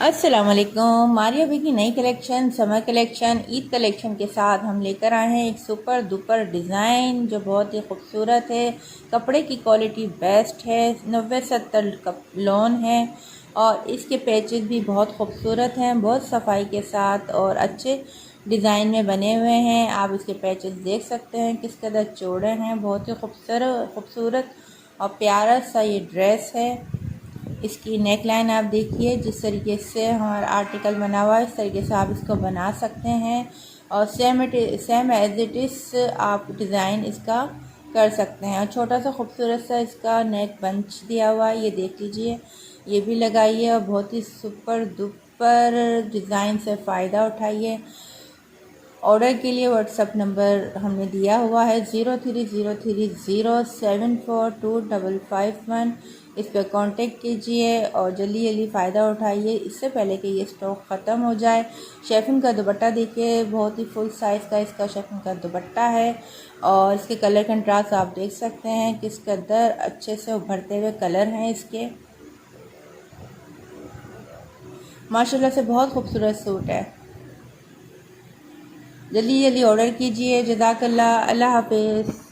अस्सलाम वालेकुम। मारिया बी की नई collection summer collection Eid collection के साथ हम लेकर आए हैं एक सुपर दुपर डिज़ाइन जो बहुत ही खूबसूरत है। कपड़े की क्वालिटी बेस्ट है, 90-70 लॉन है और इसके पैचेस भी बहुत खूबसूरत हैं, बहुत सफाई के साथ और अच्छे डिज़ाइन में बने हुए हैं। आप इसके पैचेस देख सकते हैं किस कदर चौड़े हैं, बहुत ही खूबसूरत और प्यारा सा ये ड्रेस है। इसकी नेक लाइन आप देखिए, जिस तरीके से हमारा आर्टिकल बना हुआ है इस तरीके से आप इसको बना सकते हैं और सेम एज इट इज़ आप डिज़ाइन इसका कर सकते हैं। और छोटा सा खूबसूरत सा इसका नेक बंच दिया हुआ है, ये देख लीजिए, ये भी लगाइए और बहुत ही सुपर दुपर डिज़ाइन से फ़ायदा उठाइए। ऑर्डर के लिए व्हाट्सअप नंबर हमने दिया हुआ है 0303074251। इस पर कांटेक्ट कीजिए और जल्दी जल्दी फ़ायदा उठाइए इससे पहले कि ये स्टॉक ख़त्म हो जाए। शेफिन का दुपट्टा देखिए, बहुत ही फुल साइज़ का इसका शेफिन का दुपट्टा है और इसके कलर कंट्रास्ट आप देख सकते हैं किस कदर अच्छे से उभरते हुए कलर हैं इसके। माशाल्लाह से बहुत खूबसूरत सूट है। जल्दी जल्दी ऑर्डर कीजिए। जज़ाकल्लाह। अल्लाह हाफ़िज़।